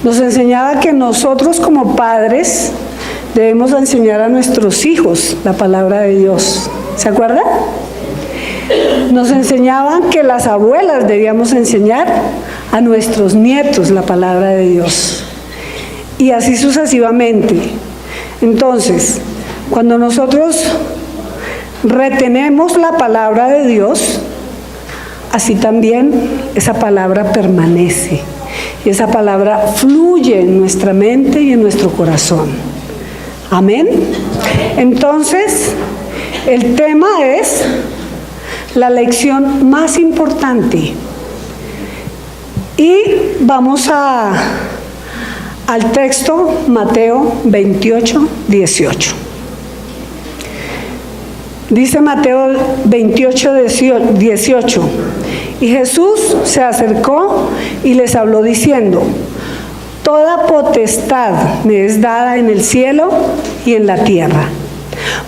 Nos enseñaba que nosotros como padres debemos enseñar a nuestros hijos la palabra de Dios. ¿Se acuerdan? Nos enseñaban que las abuelas debíamos enseñar a nuestros nietos la palabra de Dios. Y así sucesivamente. Entonces, cuando nosotros retenemos la palabra de Dios, así también esa palabra permanece. Y esa palabra fluye en nuestra mente y en nuestro corazón. Amén. Entonces, el tema es la lección más importante. Y vamos al texto Mateo 28, 18. Dice Mateo 28, 18. Y Jesús se acercó y les habló diciendo: toda potestad me es dada en el cielo y en la tierra.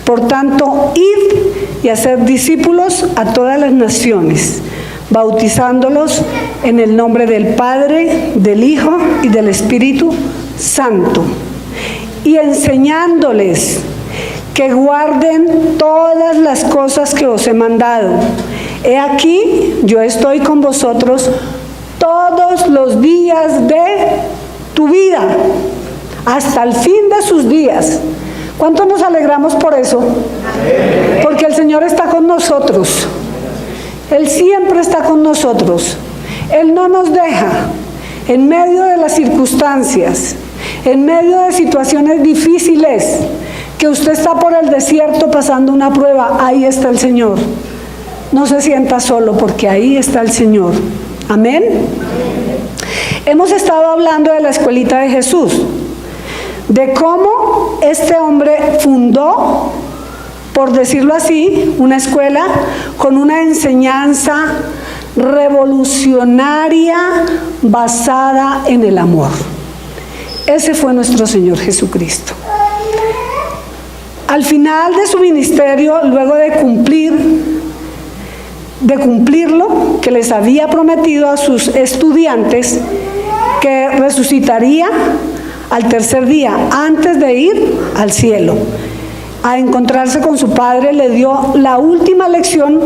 Por tanto, id y haced discípulos a todas las naciones, bautizándolos en el nombre del Padre, del Hijo y del Espíritu Santo, y enseñándoles que guarden todas las cosas que os he mandado. He aquí, yo estoy con vosotros todos los días de tu vida, hasta el fin de sus días. ¿Cuánto nos alegramos por eso? Porque el Señor está con nosotros. Él siempre está con nosotros. Él no nos deja en medio de las circunstancias, en medio de situaciones difíciles, que usted está por el desierto pasando una prueba. Ahí está el Señor. No se sienta solo, porque ahí está el Señor. Amén. Hemos estado hablando de la escuelita de Jesús, de cómo este hombre fundó, por decirlo así, una escuela con una enseñanza revolucionaria basada en el amor. Ese fue nuestro Señor Jesucristo. Al final de su ministerio, luego de cumplirlo, que les había prometido a sus estudiantes, que resucitaría al tercer día, antes de ir al cielo, a encontrarse con su Padre, le dio la última lección,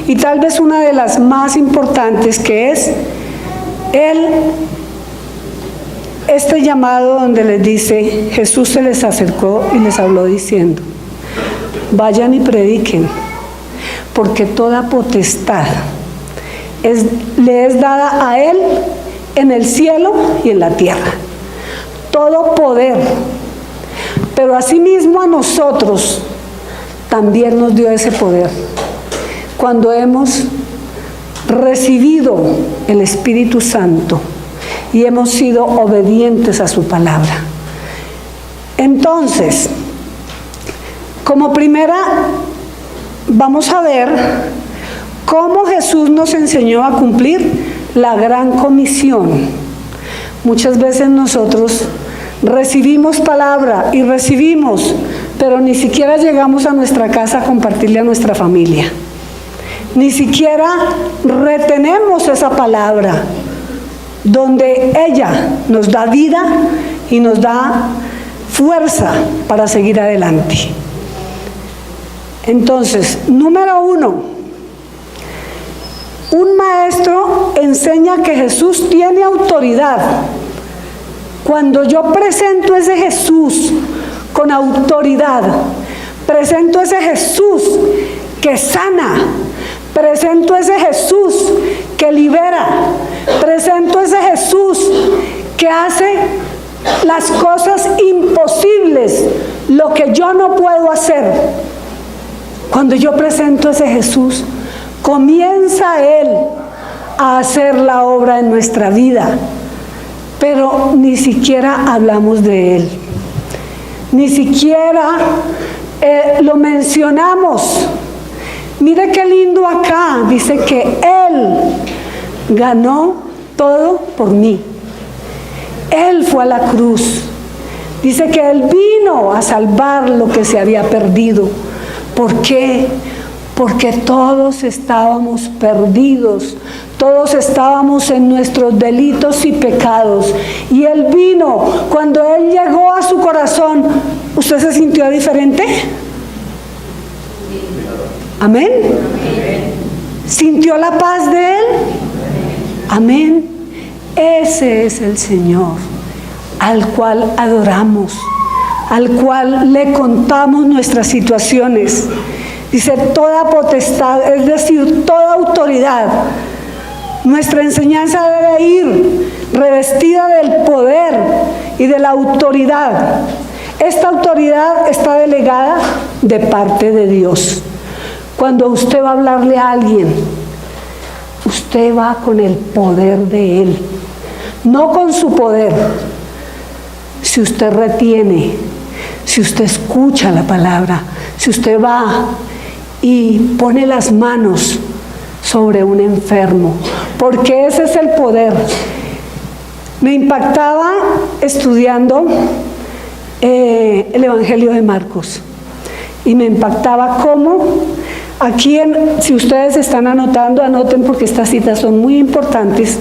y tal vez una de las más importantes, que es este llamado donde les dice, Jesús se les acercó y les habló diciendo: vayan y prediquen, porque toda potestad le es dada a Él en el cielo y en la tierra. Todo poder. Pero asimismo a nosotros también nos dio ese poder, cuando hemos recibido el Espíritu Santo y hemos sido obedientes a su palabra. Entonces, como primera, vamos a ver cómo Jesús nos enseñó a cumplir la gran comisión. Muchas veces nosotros recibimos palabra y recibimos, pero ni siquiera llegamos a nuestra casa a compartirle a nuestra familia. Ni siquiera retenemos esa palabra, donde ella nos da vida y nos da fuerza para seguir adelante. Entonces, número 1, un maestro enseña que Jesús tiene autoridad. Cuando yo presento ese Jesús con autoridad, presento ese Jesús que sana, presento ese Jesús que libera, presento ese Jesús que hace las cosas imposibles, lo que yo no puedo hacer. Cuando yo presento ese Jesús, comienza Él a hacer la obra en nuestra vida, pero ni siquiera hablamos de Él, ni siquiera lo mencionamos. Mire qué lindo acá, dice que Él ganó todo por mí. Él fue a la cruz. Dice que Él vino a salvar lo que se había perdido. ¿Por qué? Porque todos estábamos perdidos, Todos estábamos en nuestros delitos y pecados. Y Él vino. Cuando Él llegó a su corazón, ¿usted se sintió diferente? Amén. ¿Sintió la paz de Él? Amén. Ese es el Señor al cual adoramos, al cual le contamos nuestras situaciones. Dice toda potestad, es decir, toda autoridad. Nuestra enseñanza debe ir revestida del poder y de la autoridad. Esta autoridad está delegada de parte de Dios. Cuando usted va a hablarle a alguien, usted va con el poder de Él, no con su poder. Si usted retiene, si usted escucha la palabra, si usted va y pone las manos sobre un enfermo, porque ese es el poder. Me impactaba estudiando el Evangelio de Marcos y me impactaba cómo aquí, si ustedes están anotando, anoten porque estas citas son muy importantes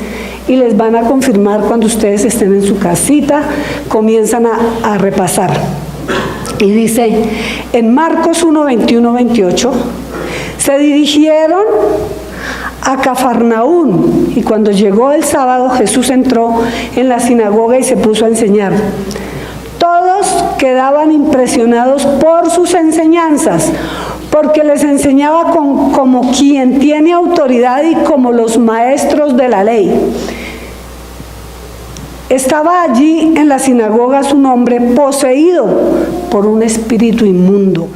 y les van a confirmar cuando ustedes estén en su casita, comienzan a repasar. Y dice en Marcos 1, 21, 28, se dirigieron a Cafarnaún, y cuando llegó el sábado, Jesús entró en la sinagoga y se puso a enseñar. Todos quedaban impresionados por sus enseñanzas, porque les enseñaba como quien tiene autoridad y como los maestros de la ley. Estaba allí en la sinagoga un hombre poseído por un espíritu inmundo.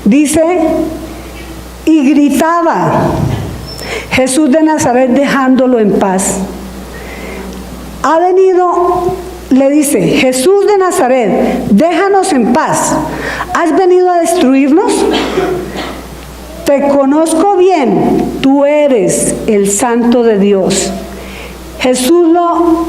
Dice, y gritaba, Jesús de Nazaret dejándolo en paz. Ha venido, le dice, Jesús de Nazaret, déjanos en paz. ¿Has venido a destruirnos? Te conozco bien, tú eres el Santo de Dios. Jesús lo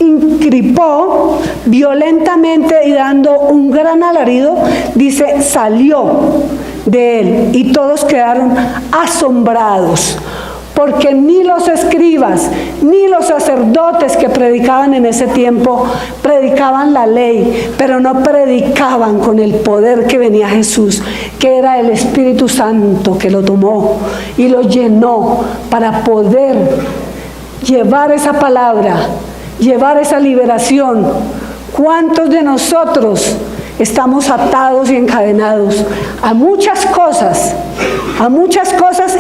incripó violentamente y dando un gran alarido, dice, salió de él y todos quedaron asombrados, porque ni los escribas ni los sacerdotes que predicaban en ese tiempo predicaban la ley, pero no predicaban con el poder que venía Jesús, que era el Espíritu Santo que lo tomó y lo llenó para poder llevar esa palabra, llevar esa liberación. ¿Cuántos de nosotros estamos atados y encadenados a muchas cosas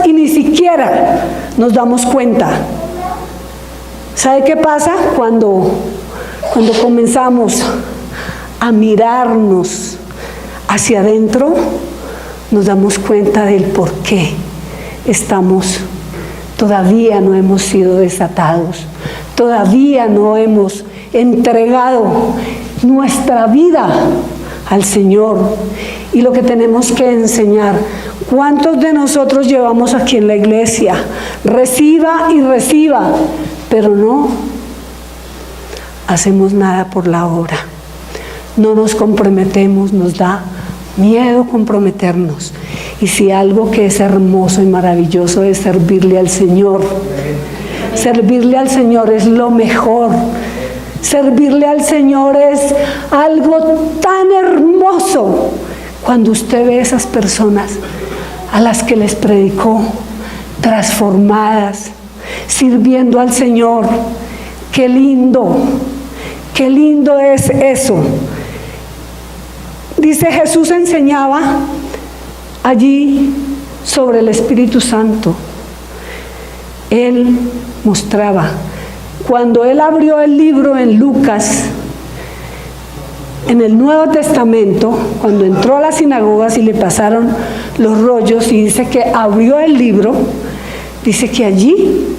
y ni siquiera nos damos cuenta? ¿Sabe qué pasa? Cuando comenzamos a mirarnos hacia adentro, nos damos cuenta del por qué todavía no hemos sido desatados, todavía no hemos entregado nuestra vida al Señor. Y lo que tenemos que enseñar, ¿cuántos de nosotros llevamos aquí en la iglesia? Reciba y reciba, pero no hacemos nada por la obra. No nos comprometemos, nos da miedo comprometernos. Y si algo que es hermoso y maravilloso es servirle al Señor. Servirle al Señor es lo mejor. Servirle al Señor es algo tan hermoso. Cuando usted ve esas personas a las que les predicó, transformadas, sirviendo al Señor, qué lindo es eso. Dice, Jesús enseñaba allí sobre el Espíritu Santo. Él mostraba, cuando él abrió el libro en Lucas, en el Nuevo Testamento, cuando entró a las sinagogas y le pasaron los rollos y dice que abrió el libro, dice que allí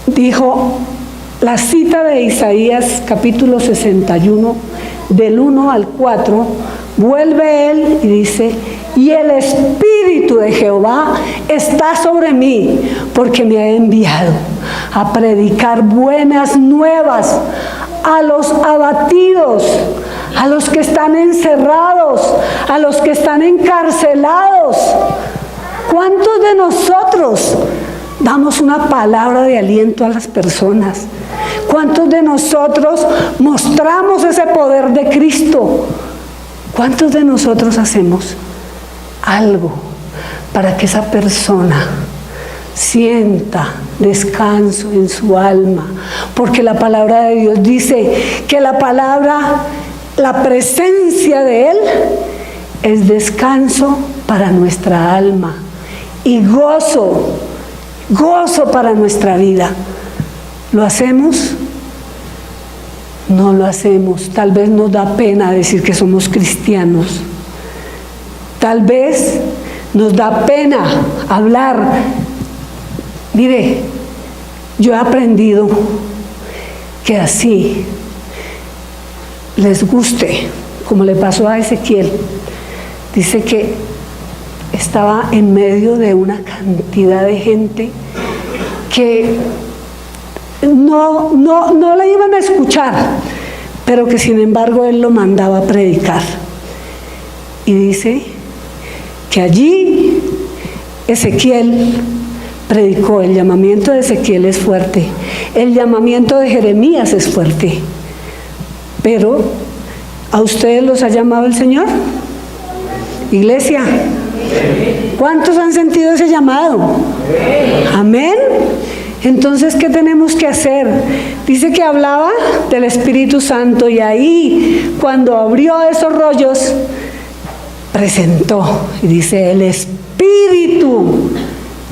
dijo la cita de Isaías capítulo 61 del 1 al 4, vuelve él y dice, y el Espíritu de Jehová está sobre mí, porque me ha enviado a predicar buenas nuevas a los abatidos, a los que están encerrados, a los que están encarcelados. ¿Cuántos de nosotros damos una palabra de aliento a las personas? ¿Cuántos de nosotros mostramos ese poder de Cristo? ¿Cuántos de nosotros hacemos algo para que esa persona sienta descanso en su alma? Porque la palabra de Dios dice que la palabra, la presencia de Él es descanso para nuestra alma y gozo para nuestra vida. ¿Lo hacemos? No lo hacemos. Tal vez nos da pena decir que somos cristianos. Tal vez nos da pena hablar. Mire, yo he aprendido que así les guste, como le pasó a Ezequiel. Dice que estaba en medio de una cantidad de gente que no le iban a escuchar, pero que sin embargo él lo mandaba a predicar. Y dice que allí Ezequiel predicó. El llamamiento de Ezequiel es fuerte, el llamamiento de Jeremías es fuerte, pero ¿a ustedes los ha llamado el Señor? Iglesia, ¿cuántos han sentido ese llamado? Amén. Entonces, ¿qué tenemos que hacer? Dice que hablaba del Espíritu Santo y ahí, cuando abrió esos rollos, presentó y dice: el Espíritu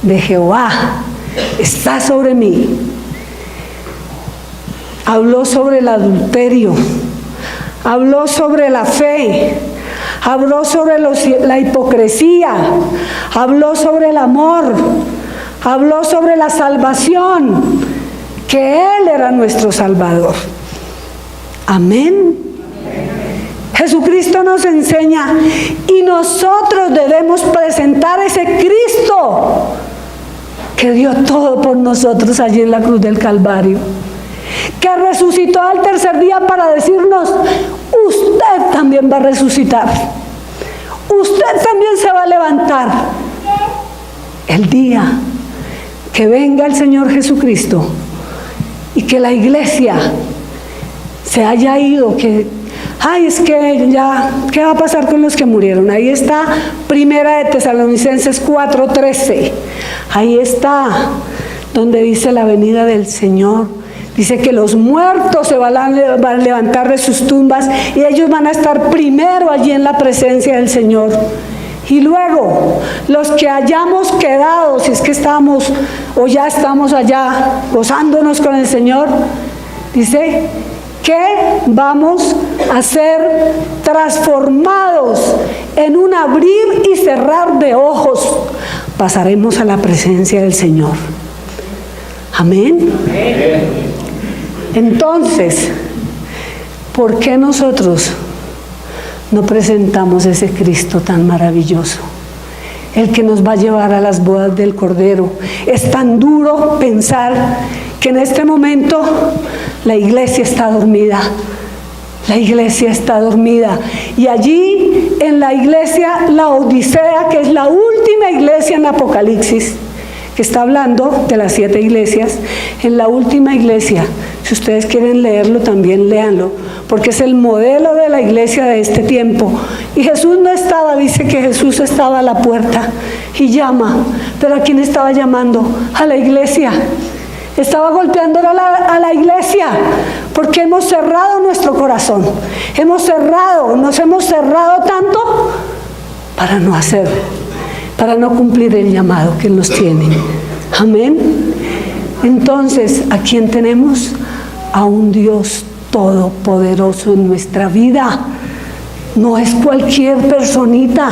de Jehová está sobre mí. Habló sobre el adulterio, habló sobre la fe, habló sobre la hipocresía, habló sobre el amor, habló sobre la salvación, que Él era nuestro Salvador. Amén. Jesucristo nos enseña y nosotros debemos presentar ese Cristo que dio todo por nosotros allí en la cruz del Calvario, que resucitó al tercer día para decirnos: usted también va a resucitar, usted también se va a levantar el día que venga el Señor Jesucristo y que la iglesia se haya ido, que es que ya, ¿qué va a pasar con los que murieron? Ahí está Primera de Tesalonicenses 4:13, ahí está donde dice la venida del Señor. Dice que los muertos se van a levantar de sus tumbas y ellos van a estar primero allí en la presencia del Señor. Y luego, los que hayamos quedado, si es que estamos o ya estamos allá gozándonos con el Señor, dice que vamos a ser transformados en un abrir y cerrar de ojos. Pasaremos a la presencia del Señor. Amén. Entonces, ¿por qué nosotros no presentamos ese Cristo tan maravilloso? El que nos va a llevar a las bodas del Cordero. Es tan duro pensar que en este momento la iglesia está dormida. La iglesia está dormida. Y allí en la iglesia, la Odisea, que es la última iglesia en Apocalipsis, que está hablando de las 7 iglesias, en la última iglesia, si ustedes quieren leerlo también léanlo, porque es el modelo de la iglesia de este tiempo. Y Jesús no estaba, dice que Jesús estaba a la puerta y llama, pero ¿a quién estaba llamando? A la iglesia. Estaba golpeando a la iglesia, porque hemos cerrado nuestro corazón, nos hemos cerrado tanto para no hacer, para no cumplir el llamado que nos tiene. Amén. Entonces, ¿a quién tenemos? A un Dios todopoderoso en nuestra vida. No es cualquier personita,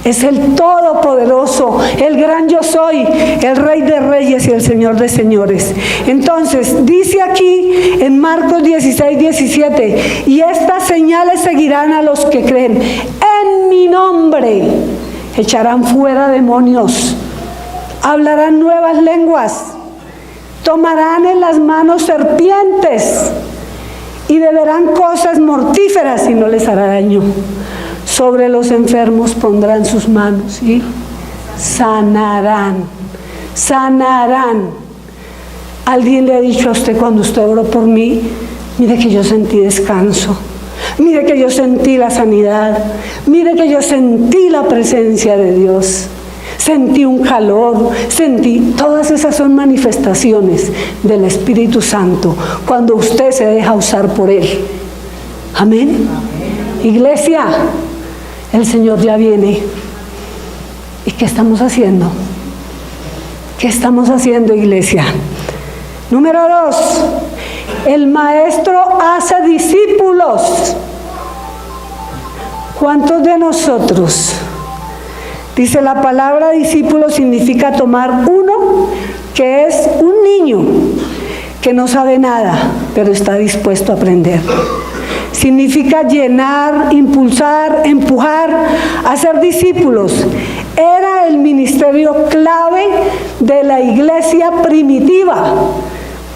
es el Todopoderoso, el gran yo soy, el Rey de Reyes y el Señor de Señores. Entonces, dice aquí en Marcos 16:17, y estas señales seguirán a los que creen. En mi nombre echarán fuera demonios, hablarán nuevas lenguas, tomarán en las manos serpientes y beberán cosas mortíferas y no les hará daño. Sobre los enfermos pondrán sus manos y sanarán. Sanarán. Alguien le ha dicho a usted cuando usted oró por mí, mire que yo sentí descanso, mire que yo sentí la sanidad, mire que yo sentí la presencia de Dios, sentí un calor, todas esas son manifestaciones del Espíritu Santo cuando usted se deja usar por Él. Amén. Iglesia, el Señor ya viene. ¿Y qué estamos haciendo? ¿Qué estamos haciendo, iglesia? Número 2, el maestro hace discípulos. ¿Cuántos de nosotros? Dice la palabra discípulo significa tomar uno que es un niño, que no sabe nada, pero está dispuesto a aprender. Significa llenar, impulsar, empujar, hacer discípulos. Era el ministerio clave de la iglesia primitiva.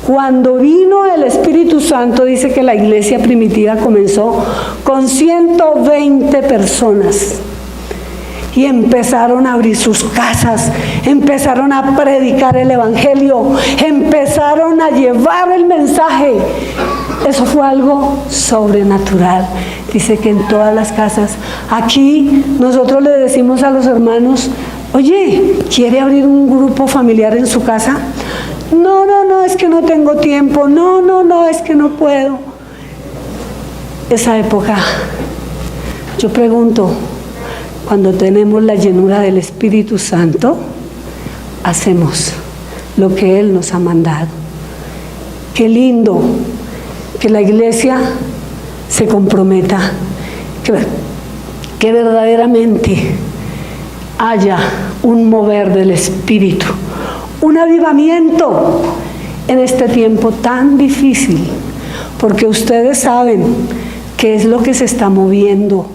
Cuando vino el Espíritu Santo, dice que la iglesia primitiva comenzó con 120 personas. Y empezaron a abrir sus casas, empezaron a predicar el Evangelio, empezaron a llevar el mensaje. Eso fue algo sobrenatural. Dice que en todas las casas, aquí nosotros le decimos a los hermanos, oye, ¿quiere abrir un grupo familiar en su casa? No, es que no tengo tiempo, no, es que no puedo. Esa época, yo pregunto, cuando tenemos la llenura del Espíritu Santo, hacemos lo que Él nos ha mandado. Qué lindo que la iglesia se comprometa, que verdaderamente haya un mover del Espíritu, un avivamiento en este tiempo tan difícil, porque ustedes saben qué es lo que se está moviendo.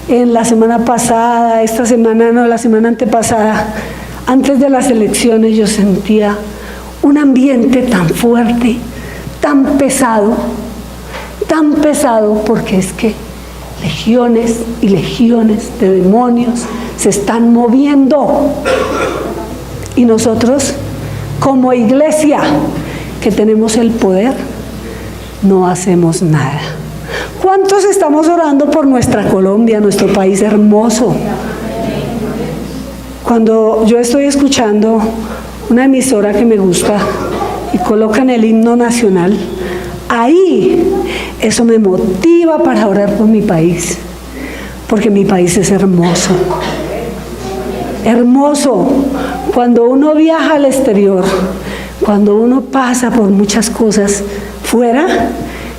En la semana pasada, esta semana no, la semana antepasada, antes de las elecciones yo sentía un ambiente tan fuerte, tan pesado, porque es que legiones y legiones de demonios se están moviendo. Y nosotros, como iglesia, que tenemos el poder, no hacemos nada. ¿Cuántos estamos orando por nuestra Colombia, nuestro país hermoso? Cuando yo estoy escuchando una emisora que me gusta y colocan el himno nacional, ahí eso me motiva para orar por mi país, porque mi país es hermoso. Hermoso. Cuando uno viaja al exterior, cuando uno pasa por muchas cosas fuera,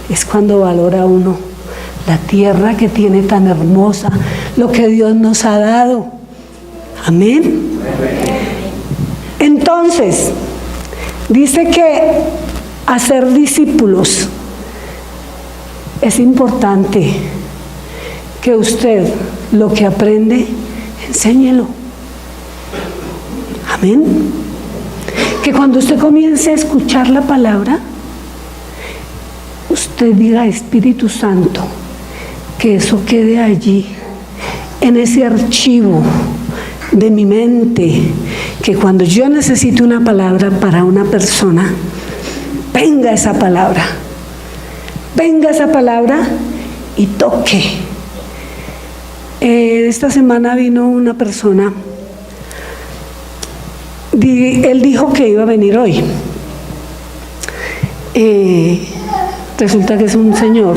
es cuando valora uno la tierra que tiene tan hermosa, lo que Dios nos ha dado. Amén. Entonces, dice que hacer discípulos es importante, que usted lo que aprende, enséñelo. Amén. Que cuando usted comience a escuchar la palabra, usted diga, Espíritu Santo, que eso quede allí, en ese archivo de mi mente, que cuando yo necesite una palabra para una persona, venga esa palabra y toque. Esta semana vino una persona, él dijo que iba a venir hoy. Resulta que es un señor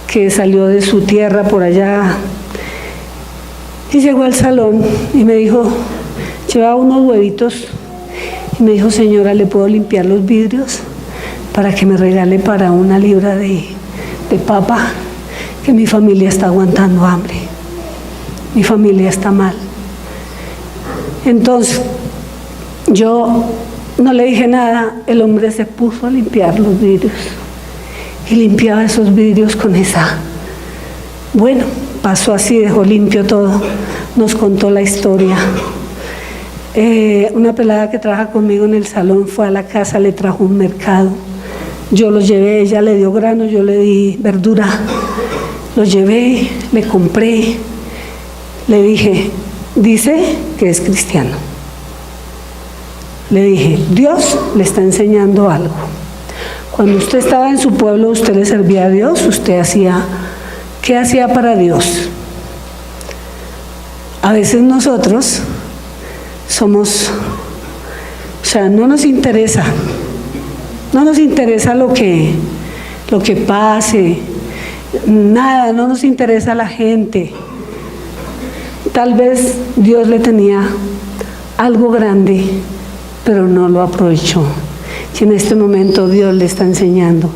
que salió de su tierra por allá y llegó al salón y me dijo, llevaba unos huevitos y me dijo, señora, ¿le puedo limpiar los vidrios para que me regale para una libra de papa? Que mi familia está aguantando hambre, mi familia está mal. Entonces yo no le dije nada, el hombre se puso a limpiar los vidrios y limpiaba esos vidrios con esa. Bueno, pasó así, dejó limpio todo, nos contó la historia. Una pelada que trabaja conmigo en el salón fue a la casa, le trajo un mercado, yo lo llevé, ella le dio grano, yo le di verdura, lo llevé, le compré, le dije, dice que es cristiano. Le dije, Dios le está enseñando algo. Cuando usted estaba en su pueblo, usted le servía a Dios, usted hacía, ¿qué hacía para Dios? A veces nosotros somos, o sea, no nos interesa lo que pase, nada, no nos interesa la gente. Tal vez Dios le tenía algo grande, pero no lo aprovechó. Y en este momento Dios le está enseñando.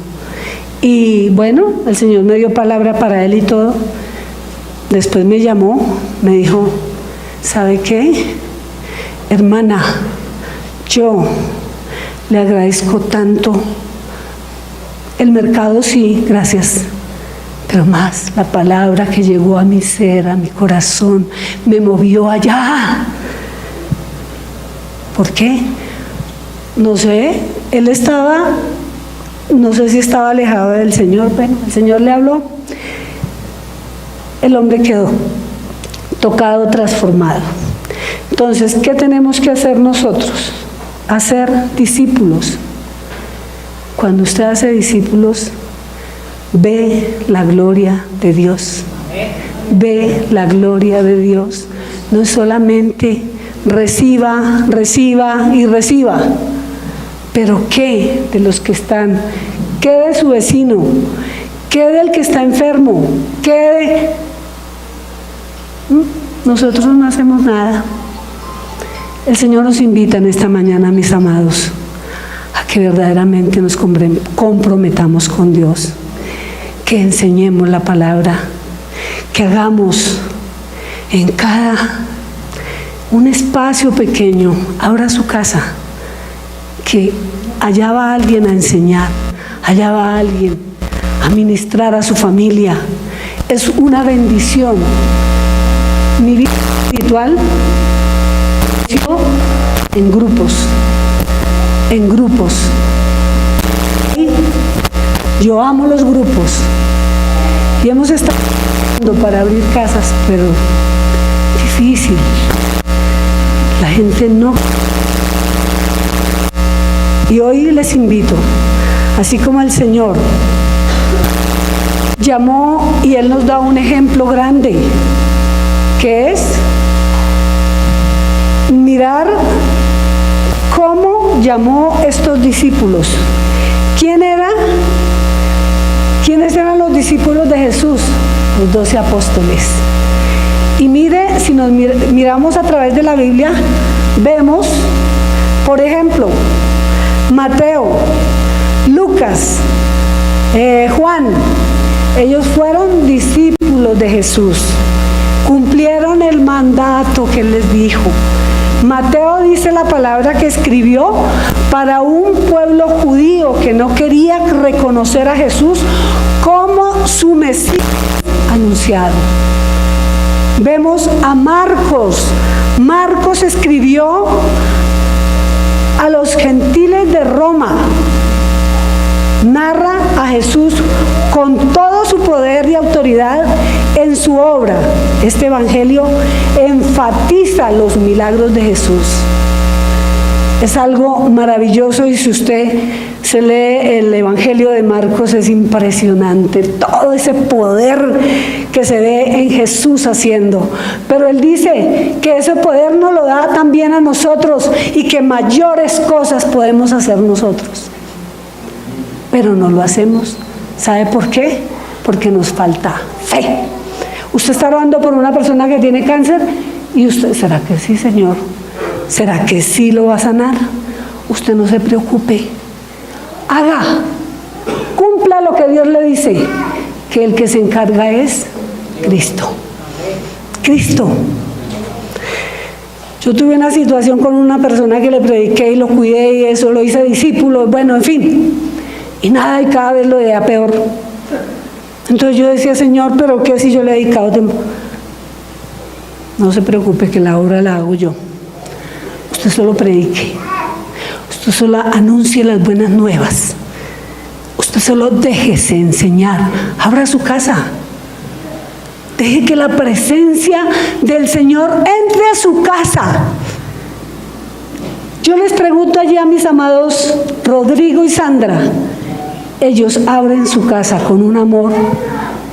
Y bueno, el Señor me dio palabra para él y todo. Después me llamó, me dijo, ¿sabe qué? Hermana, yo le agradezco tanto. El mercado sí, gracias. Pero más, la palabra que llegó a mi ser, a mi corazón, me movió allá. ¿Por qué? No sé, él estaba, no sé si estaba alejado del Señor, pero el Señor le habló. El hombre quedó tocado, transformado. Entonces, ¿qué tenemos que hacer nosotros? Hacer discípulos. Cuando usted hace discípulos, ve la gloria de Dios. Ve la gloria de Dios. No es solamente reciba, reciba y reciba. Pero ¿qué de los que están? ¿Qué de su vecino? ¿Qué del que está enfermo? ¿Qué de...? Nosotros no hacemos nada. El Señor nos invita en esta mañana, mis amados, a que verdaderamente nos comprometamos con Dios, que enseñemos la palabra, que hagamos en cada un espacio pequeño, abra su casa, que allá va alguien a enseñar, allá va alguien a ministrar a su familia. Es una bendición. Mi vida espiritual en grupos. Yo amo los grupos y hemos estado para abrir casas, pero difícil. La gente no. Y hoy les invito, así como el Señor llamó y Él nos da un ejemplo grande, que es mirar cómo llamó estos discípulos. ¿Quiénes eran los discípulos de Jesús? Los 12 apóstoles. Y mire, si nos miramos a través de la Biblia, vemos, por ejemplo, Mateo, Lucas, Juan. Ellos fueron discípulos de Jesús. Cumplieron el mandato que Él les dijo. Mateo dice la palabra que escribió para un pueblo judío que no quería reconocer a Jesús como su Mesías anunciado. Vemos a Marcos. Marcos escribió a los gentiles de Roma. Narra a Jesús con todo su poder y autoridad en su obra. Este evangelio enfatiza los milagros de Jesús. Es algo maravilloso, y si usted se lee el evangelio de Marcos, es impresionante todo ese poder que se ve en Jesús haciendo. Pero Él dice que ese poder nos lo da también a nosotros y que mayores cosas podemos hacer nosotros. Pero no lo hacemos. ¿Sabe por qué? Porque nos falta fe. Usted está orando por una persona que tiene cáncer y usted, ¿será que sí, Señor? ¿Será que sí lo va a sanar? Usted no se preocupe. Haga, cumpla lo que Dios le dice, que el que se encarga es Cristo. Cristo. Yo tuve una situación con una persona que le prediqué y lo cuidé y eso, lo hice discípulo, bueno, en fin. Y nada, y cada vez lo de a peor. Entonces yo decía, Señor, ¿pero qué si yo le he dedicado tiempo? No se preocupe, que la obra la hago yo. Usted solo predique. Usted solo anuncie las buenas nuevas. Usted solo déjese enseñar. Abra su casa. Deje que la presencia del Señor entre a su casa. Yo les pregunto allí a mis amados Rodrigo y Sandra, ellos abren su casa con un amor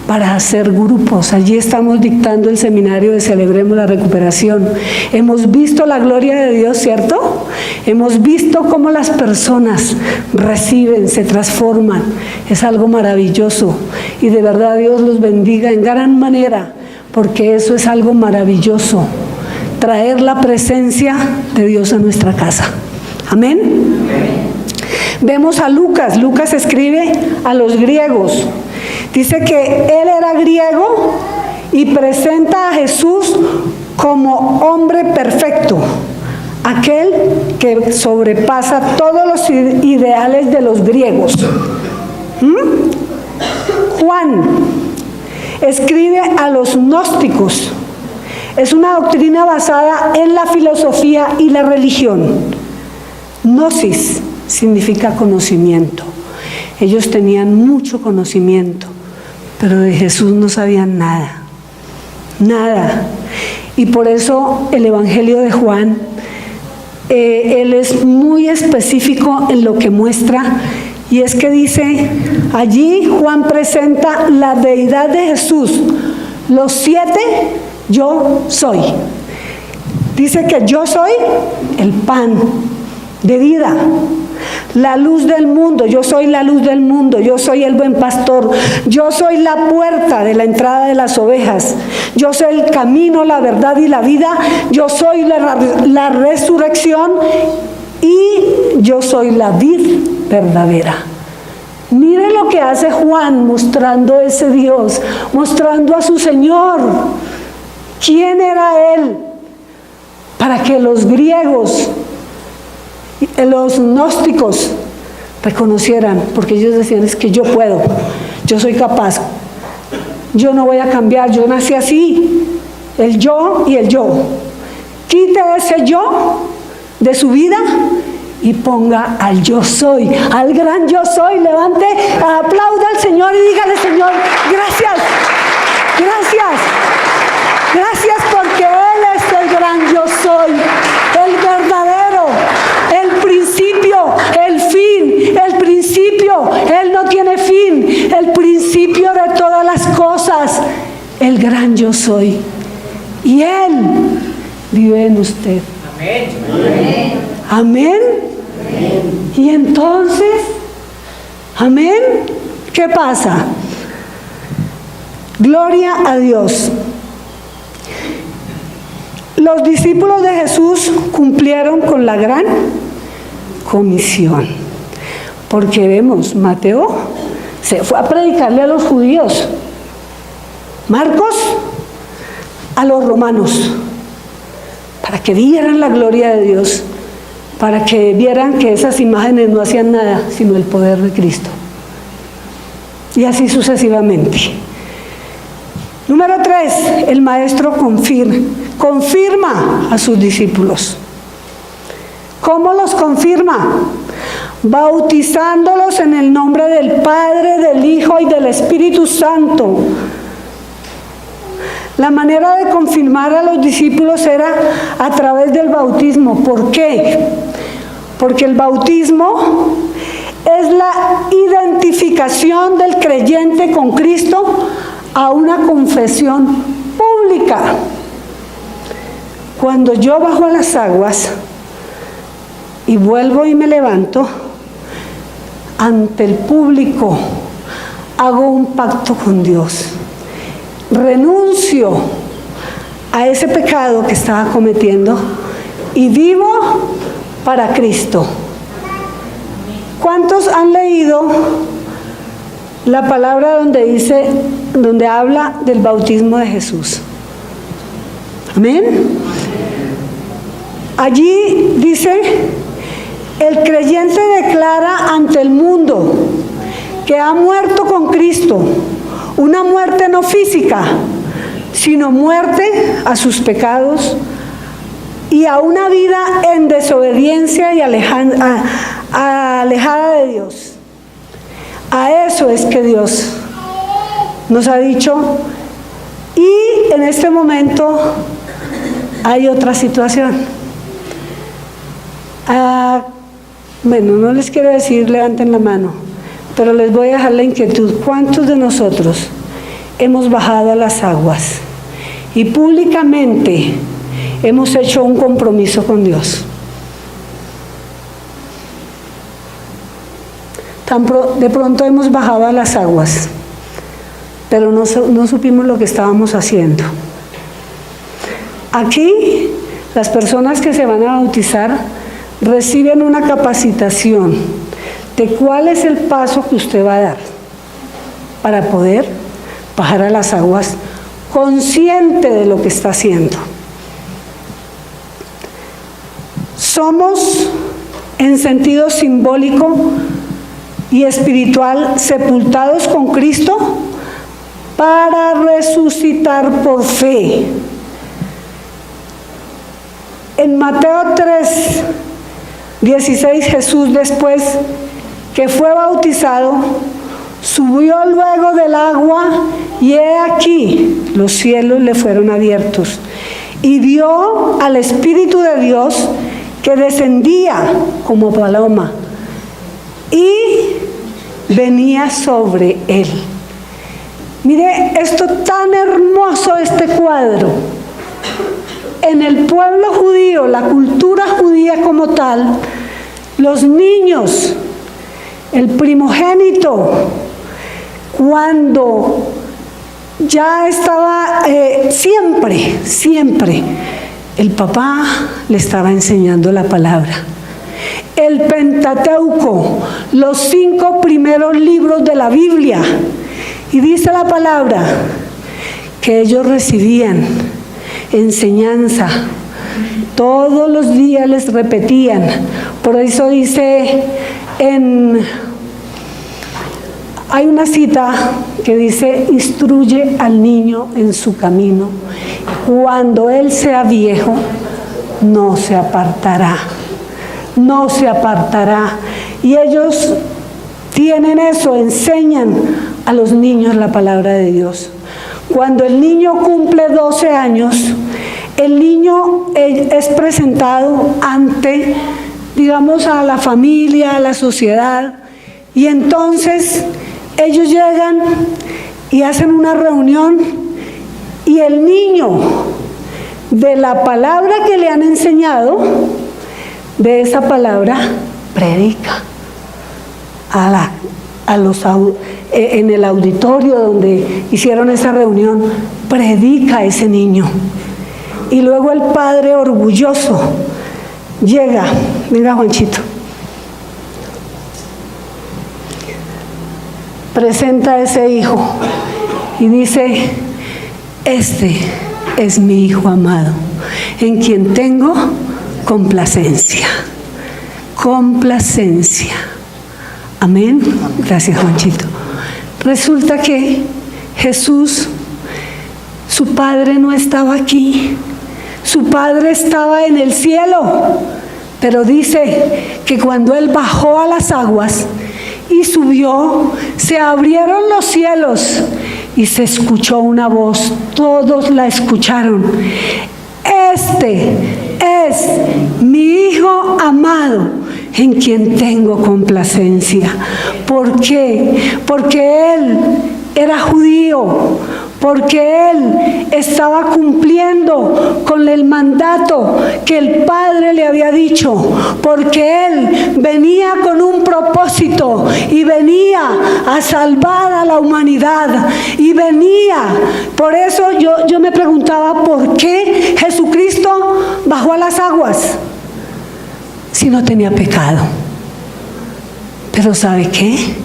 para hacer grupos. Allí estamos dictando el seminario de Celebremos la Recuperación. Hemos visto la gloria de Dios, ¿cierto? Hemos visto cómo las personas reciben, se transforman. Es algo maravilloso. Y de verdad Dios los bendiga en gran manera, porque eso es algo maravilloso. Traer la presencia de Dios a nuestra casa. Amén. Vemos a Lucas. Lucas escribe a los griegos. Dice que él era griego y presenta a Jesús como hombre perfecto, aquel que sobrepasa todos los ideales de los griegos. Juan escribe a los gnósticos. Es una doctrina basada en la filosofía y la religión. Gnosis significa conocimiento. Ellos tenían mucho conocimiento, pero de Jesús no sabían nada, nada. Y por eso el Evangelio de Juan, él es muy específico en lo que muestra, y es que dice, allí Juan presenta la deidad de Jesús, los 7 yo soy. Dice que yo soy el pan de vida, la luz del mundo. Yo soy la luz del mundo, yo soy el buen pastor, yo soy la puerta de la entrada de las ovejas, yo soy el camino, la verdad y la vida, yo soy la resurrección y yo soy la vid verdadera. Mire lo que hace Juan mostrando a ese Dios, mostrando a su Señor. ¿Quién era Él? Para que los griegos, los gnósticos reconocieran, porque ellos decían, es que yo puedo, yo soy capaz, yo no voy a cambiar, yo nací así, el yo y el yo. Quite ese yo de su vida y ponga al yo soy, al gran yo soy. Levante, aplauda al Señor y dígale, Señor, gracias, gracias, gracias, porque Él es el gran yo soy, el verdadero, el principio, el fin, el principio. Él no tiene fin, el principio de todas las cosas, el gran yo soy. Y Él vive en usted. Amén. Amén. Amén. Y entonces, amén, ¿qué pasa? Gloria a Dios. Los discípulos de Jesús cumplieron con la gran comisión, porque vemos, Mateo se fue a predicarle a los judíos, Marcos a los romanos, para que vieran la gloria de Dios, para que vieran que esas imágenes no hacían nada sino el poder de Cristo, y así sucesivamente. Número 3, el maestro confirma a sus discípulos. ¿Cómo los confirma? Bautizándolos en el nombre del Padre, del Hijo y del Espíritu Santo. La manera de confirmar a los discípulos era a través del bautismo. ¿Por qué? Porque el bautismo es la identificación del creyente con Cristo a una confesión pública. Cuando yo bajo a las aguas y vuelvo y me levanto, ante el público hago un pacto con Dios. Renuncio a ese pecado que estaba cometiendo y vivo para Cristo. ¿Cuántos han leído la palabra donde habla del bautismo de Jesús? Amén. Allí dice, el creyente declara ante el mundo que ha muerto con Cristo, una muerte no física, sino muerte a sus pecados y a una vida en desobediencia y alejada de Dios. A eso es que Dios nos ha dicho Y en este momento hay otra situación. Bueno, no les quiero decir levanten la mano, pero les voy a dejar la inquietud. ¿Cuántos de nosotros hemos bajado a las aguas y públicamente hemos hecho un compromiso con Dios? De pronto hemos bajado a las aguas, pero no supimos lo que estábamos haciendo. Aquí, las personas que se van a bautizar reciben una capacitación de cuál es el paso que usted va a dar para poder bajar a las aguas consciente de lo que está haciendo. Somos, en sentido simbólico y espiritual, sepultados con Cristo para resucitar por fe. En Mateo 3:16, Jesús, después que fue bautizado, subió luego del agua y he aquí los cielos le fueron abiertos y vio al Espíritu de Dios que descendía como paloma y venía sobre él. Mire esto tan hermoso, este cuadro. En el pueblo judío, la cultura judía como tal, los niños, el primogénito, cuando ya estaba siempre, el papá le estaba enseñando la palabra. El Pentateuco, los 5 primeros libros de la Biblia, y dice la palabra que ellos recibían enseñanza, todos los días les repetían. Por eso dice, hay una cita que dice: instruye al niño en su camino, cuando él sea viejo no se apartará, no se apartará. Y ellos tienen eso, enseñan a los niños la palabra de Dios. Cuando el niño cumple 12 años, el niño es presentado ante, digamos, a la familia, a la sociedad, y entonces ellos llegan y hacen una reunión y el niño, de la palabra que le han enseñado, de esa palabra predica en el auditorio donde hicieron esa reunión, predica ese niño. Y luego el padre orgulloso llega, venga Juanchito, presenta a ese hijo y dice: este es mi hijo amado, en quien tengo complacencia. Complacencia. Amén. Gracias, Juanchito. Resulta que Jesús, su padre no estaba aquí, su padre estaba en el cielo, pero dice que cuando él bajó a las aguas y subió, se abrieron los cielos y se escuchó una voz, todos la escucharon: este es mi hijo amado, en quien tengo complacencia. ¿Por qué? Porque él era judío, porque él estaba cumpliendo con el mandato que el Padre le había dicho, porque él venía con un propósito y venía a salvar a la humanidad y venía. Por eso yo me preguntaba, ¿por qué Jesucristo bajó a las aguas si no tenía pecado? Pero ¿sabe qué?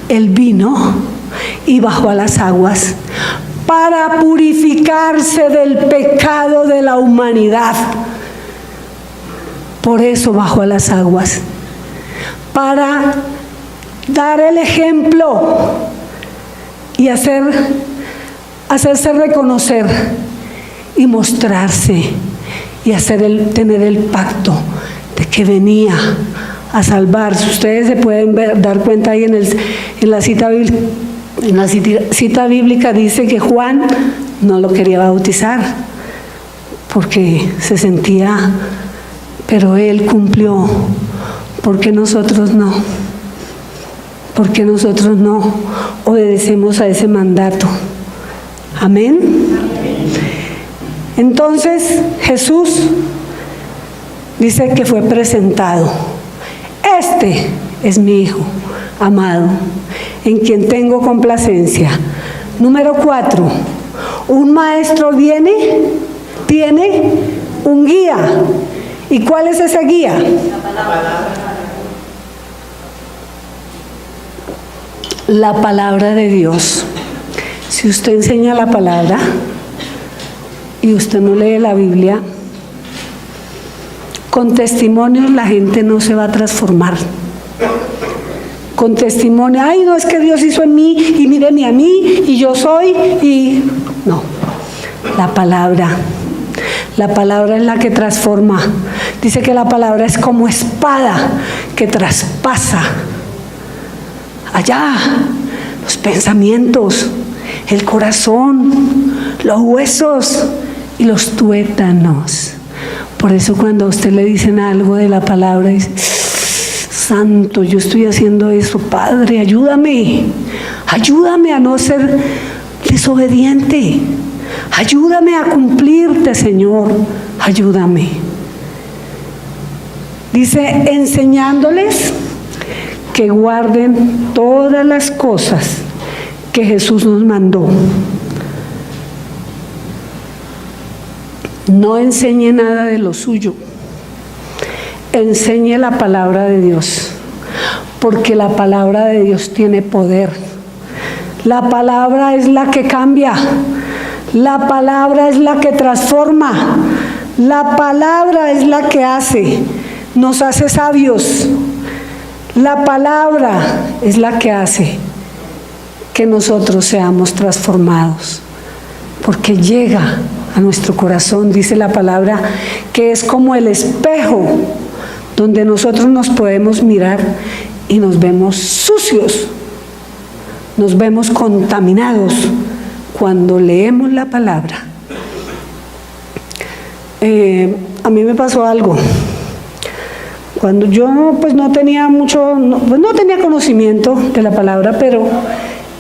Él vino y bajó a las aguas para purificarse del pecado de la humanidad. Por eso bajó a las aguas, para dar el ejemplo y hacerse reconocer y mostrarse y tener el pacto de que venía a salvarse. Ustedes se pueden dar cuenta ahí en la cita bíblica, dice que Juan no lo quería bautizar porque se sentía, pero él cumplió. ¿Por qué nosotros no? ¿Por qué nosotros no obedecemos a ese mandato? Amén. Entonces Jesús dice que fue presentado. Este es mi Hijo amado, en quien tengo complacencia. Número 4. Un maestro tiene un guía. ¿Y cuál es ese guía? La palabra de Dios. Si usted enseña la palabra y usted no lee la Biblia, con testimonios la gente no se va a transformar. Con testimonio, ay, no, es que Dios hizo en mí y míreme a mí y yo soy, y no. La palabra es la que transforma. Dice que la palabra es como espada que traspasa allá los pensamientos, el corazón, los huesos y los tuétanos. Por eso cuando a usted le dicen algo de la palabra, dice: Santo, yo estoy haciendo eso, Padre, ayúdame a no ser desobediente, ayúdame a cumplirte, Señor, ayúdame. Dice, enseñándoles que guarden todas las cosas que Jesús nos mandó. No enseñe nada de lo suyo. Enseñe la palabra de Dios, porque la palabra de Dios tiene poder. La palabra es la que cambia. La palabra es la que transforma. La palabra es la que nos hace sabios. La palabra es la que hace que nosotros seamos transformados, porque llega a nuestro corazón. Dice la palabra que es como el espejo donde nosotros nos podemos mirar y nos vemos sucios, nos vemos contaminados cuando leemos la palabra. A mí me pasó algo. Cuando yo no tenía conocimiento de la palabra, pero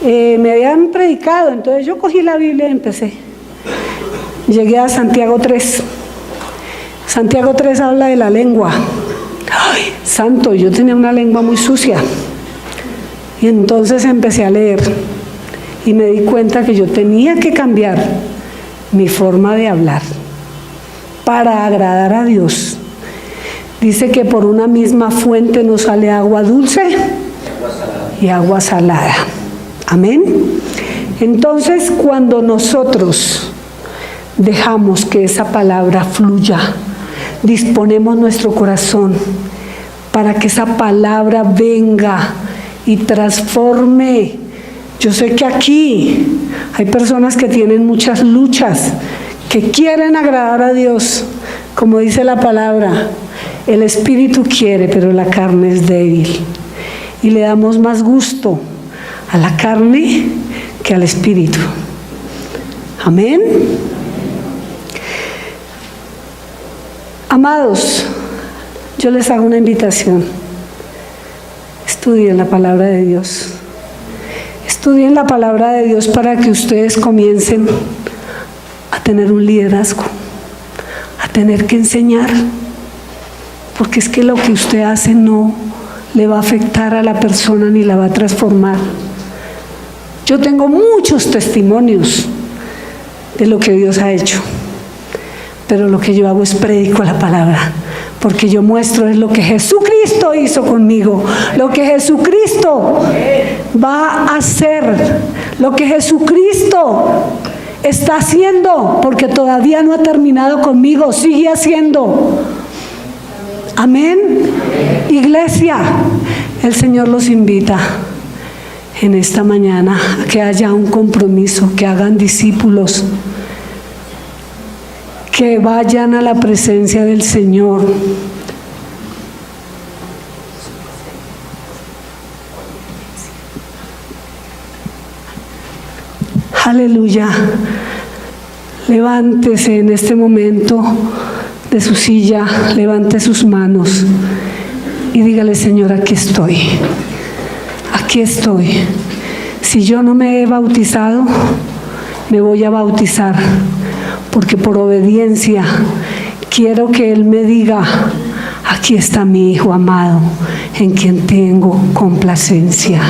me habían predicado, entonces yo cogí la Biblia y empecé. Llegué a Santiago 3. Santiago 3 habla de la lengua. ¡Ay, santo! Yo tenía una lengua muy sucia. Y entonces empecé a leer y me di cuenta que yo tenía que cambiar mi forma de hablar para agradar a Dios. Dice que por una misma fuente nos sale agua dulce y agua salada. Amén. Entonces, cuando nosotros dejamos que esa palabra fluya, disponemos nuestro corazón para que esa palabra venga y transforme. Yo sé que aquí hay personas que tienen muchas luchas, que quieren agradar a Dios, como dice la palabra. El espíritu quiere, pero la carne es débil. Y le damos más gusto a la carne que al espíritu. Amén. Amados, yo les hago una invitación. Estudien la palabra de Dios. Estudien la palabra de Dios para que ustedes comiencen a tener un liderazgo, a tener que enseñar. Porque es que lo que usted hace no le va a afectar a la persona ni la va a transformar. Yo tengo muchos testimonios de lo que Dios ha hecho, pero lo que yo hago es predico la palabra, porque yo muestro es lo que Jesucristo hizo conmigo, lo que Jesucristo va a hacer, lo que Jesucristo está haciendo, porque todavía no ha terminado conmigo, sigue haciendo. Amén. Iglesia, el Señor los invita en esta mañana a que haya un compromiso, que hagan discípulos, que vayan a la presencia del Señor. Aleluya. Levántese en este momento de su silla, levante sus manos y dígale: Señor, aquí estoy. Aquí estoy. Si yo no me he bautizado, me voy a bautizar, porque por obediencia quiero que Él me diga: aquí está mi Hijo amado, en quien tengo complacencia.